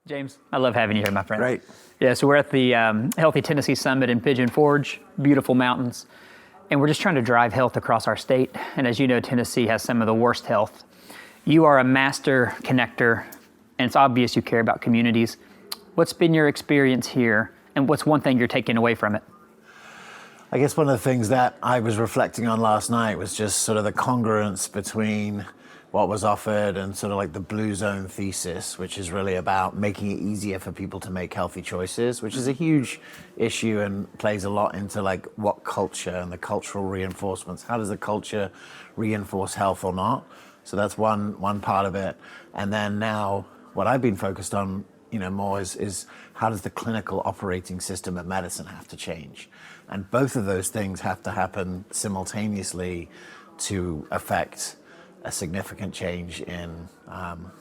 James, I love having you here, my friend. Great. Yeah, so we're at the Healthy Tennessee Summit in Pigeon Forge, beautiful mountains, and we're just trying to drive health across our state. And as you know, Tennessee has some of the worst health. You are a master connector, and it's obvious you care about communities. What's been your experience here, and what's one thing you're taking away from it? I guess one of the things that I was reflecting on last night was just sort of the congruence between what was offered and sort of like the blue zone thesis, which is really about making it easier for people to make healthy choices, which is a huge issue and plays a lot into like what culture and the cultural reinforcements. How does the culture reinforce health or not? So that's one part of it. And then now what I've been focused on, more is how does the clinical operating system of medicine have to change? And both of those things have to happen simultaneously to affect a significant change in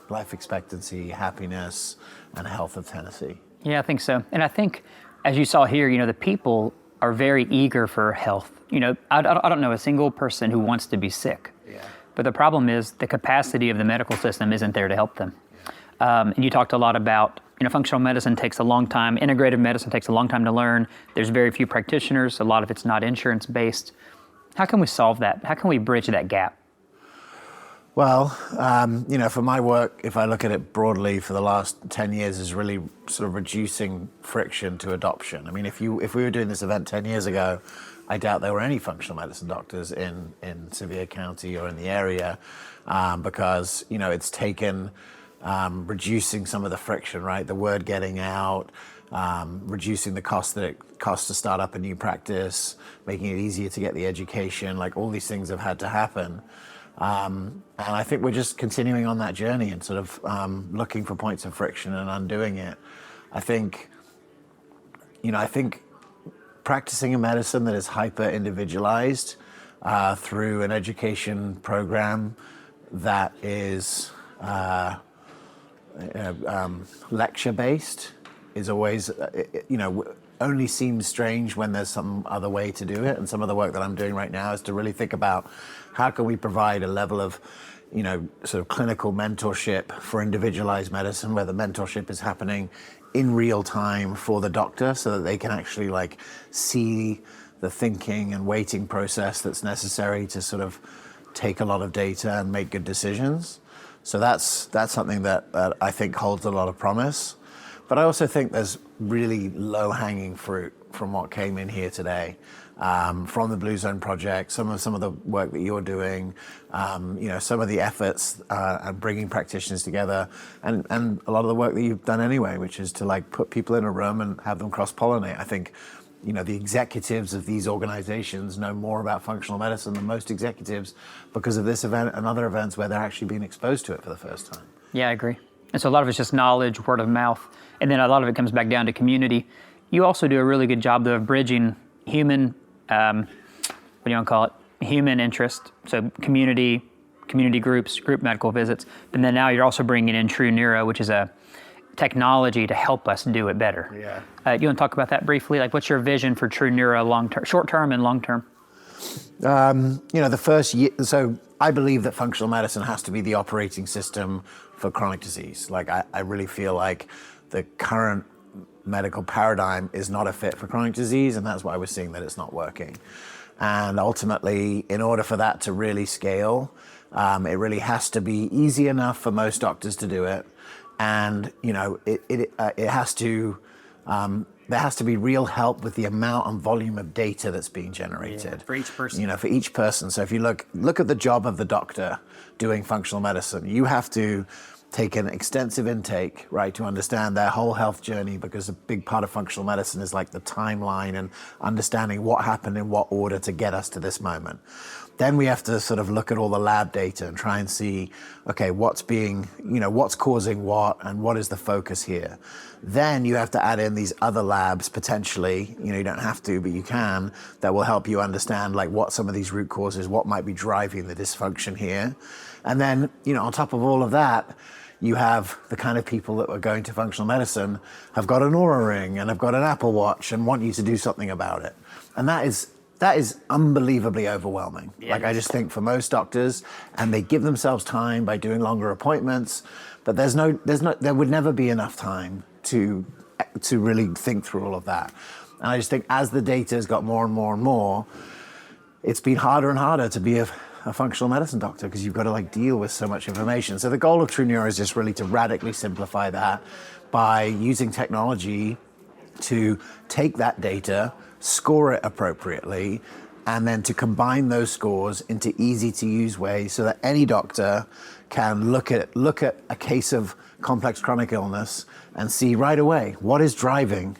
life expectancy, happiness, and health of Tennessee. Yeah, I think so. And I think, as you saw here, the people are very eager for health. I don't know a single person who wants to be sick. Yeah. But the problem is the capacity of the medical system isn't there to help them. And you talked a lot about, functional medicine takes a long time, integrative medicine takes a long time to learn. There's very few practitioners. A lot of it's not insurance-based. How can we solve that? How can we bridge that gap? Well, for my work, if I look at it broadly for the last 10 years, is really sort of reducing friction to adoption. I mean, if we were doing this event 10 years ago, I doubt there were any functional medicine doctors in Sevier County or in the area because, it's taken reducing some of the friction, right? The word getting out, reducing the cost that it costs to start up a new practice, making it easier to get the education, like all these things have had to happen. And I think we're just continuing on that journey and sort of looking for points of friction and undoing it. I think practicing a medicine that is hyper individualized through an education program that is lecture based is always, only seems strange when there's some other way to do it. And some of the work that I'm doing right now is to really think about how can we provide a level of, sort of clinical mentorship for individualized medicine, where the mentorship is happening in real time for the doctor so that they can actually like see the thinking and waiting process that's necessary to sort of take a lot of data and make good decisions. So that's something that I think holds a lot of promise. But I also think there's really low-hanging fruit from what came in here today, from the Blue Zone Project, some of the work that you're doing, some of the efforts and bringing practitioners together, and a lot of the work that you've done anyway, which is to like put people in a room and have them cross-pollinate. I think, the executives of these organizations know more about functional medicine than most executives because of this event and other events where they're actually being exposed to it for the first time. Yeah, I agree. And so a lot of it's just knowledge, word of mouth, and then a lot of it comes back down to community. You also do a really good job, though, of bridging human, human interest, so community groups, group medical visits, and then now you're also bringing in True Neuro, which is a technology to help us do it better. Yeah. You want to talk about that briefly? Like, what's your vision for True Neuro long-term, short-term and long-term? The first year, so I believe that functional medicine has to be the operating system for chronic disease. Like, I really feel like the current medical paradigm is not a fit for chronic disease, and that's why we're seeing that it's not working. And ultimately, in order for that to really scale, it really has to be easy enough for most doctors to do it. And, it has to, there has to be real help with the amount and volume of data that's being generated. Yeah, for each person. For each person. So if you look at the job of the doctor doing functional medicine, you have to take an extensive intake, right, to understand their whole health journey, because a big part of functional medicine is like the timeline and understanding what happened in what order to get us to this moment. Then we have to sort of look at all the lab data and try and see, okay, what's causing what and what is the focus here. Then you have to add in these other labs potentially, you don't have to, but you can, that will help you understand like what some of these root causes, what might be driving the dysfunction here. And then, on top of all of that, you have the kind of people that are going to functional medicine have got an Oura Ring and have got an Apple Watch and want you to do something about it. And that that is unbelievably overwhelming. Yeah, Like, I just think for most doctors, and they give themselves time by doing longer appointments, but there would never be enough time to really think through all of that. And I just think as the data has got more and more and more, it's been harder and harder to be a functional medicine doctor because you've got to like deal with so much information. So the goal of True Neuro is just really to radically simplify that by using technology to take that data, score it appropriately, and then to combine those scores into easy to use ways so that any doctor can look at a case of complex chronic illness and see right away what is driving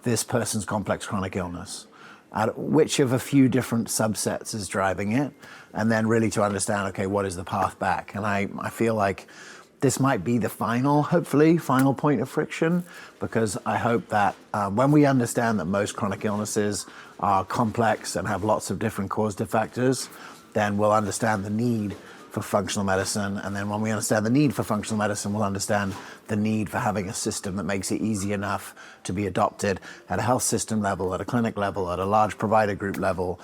this person's complex chronic illness, which of a few different subsets is driving it, and then really to understand, okay, what is the path back? And I feel like this might be the hopefully final point of friction, because I hope that when we understand that most chronic illnesses are complex and have lots of different causative factors, then we'll understand the need for functional medicine. And then when we understand the need for functional medicine, we'll understand the need for having a system that makes it easy enough to be adopted at a health system level, at a clinic level, at a large provider group level,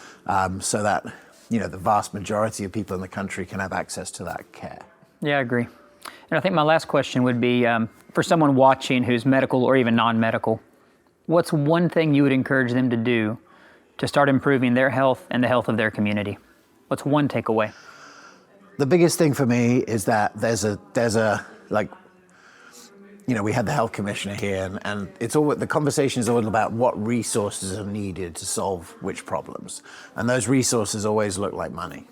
so that the vast majority of people in the country can have access to that care. Yeah, I agree. And I think my last question would be, for someone watching who's medical or even non-medical, what's one thing you would encourage them to do to start improving their health and the health of their community? What's one takeaway? The biggest thing for me is that there's a we had the health commissioner here, and the conversation is all about what resources are needed to solve which problems. And those resources always look like money.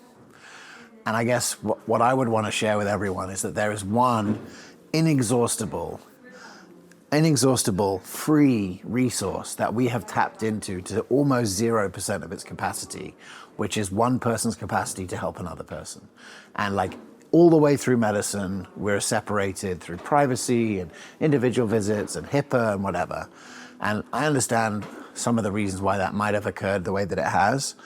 And I guess what I would want to share with everyone is that there is one inexhaustible free resource that we have tapped into to almost 0% of its capacity, which is one person's capacity to help another person. And like all the way through medicine, we're separated through privacy and individual visits and HIPAA and whatever. And I understand some of the reasons why that might have occurred the way that it has.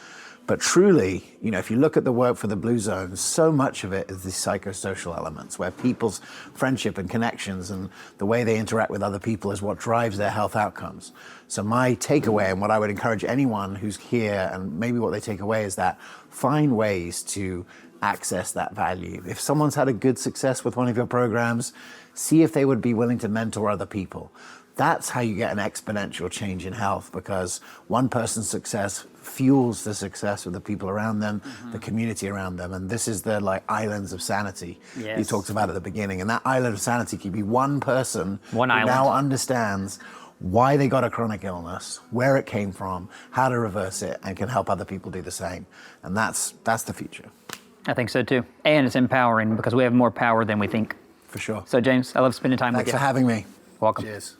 But truly, if you look at the work for the Blue Zones, so much of it is the psychosocial elements, where people's friendship and connections and the way they interact with other people is what drives their health outcomes. So my takeaway, and what I would encourage anyone who's here, and maybe what they take away, is that find ways to access that value. If someone's had a good success with one of your programs, see if they would be willing to mentor other people. That's how you get an exponential change in health, because one person's success fuels the success of the people around them, the community around them. And this is the islands of sanity you talked about at the beginning. And that island of sanity could be one person who now understands why they got a chronic illness, where it came from, how to reverse it, and can help other people do the same. And that's the future. I think so too. And it's empowering because we have more power than we think. For sure. So James, I love spending time with you. Thanks for having me. Welcome. Cheers.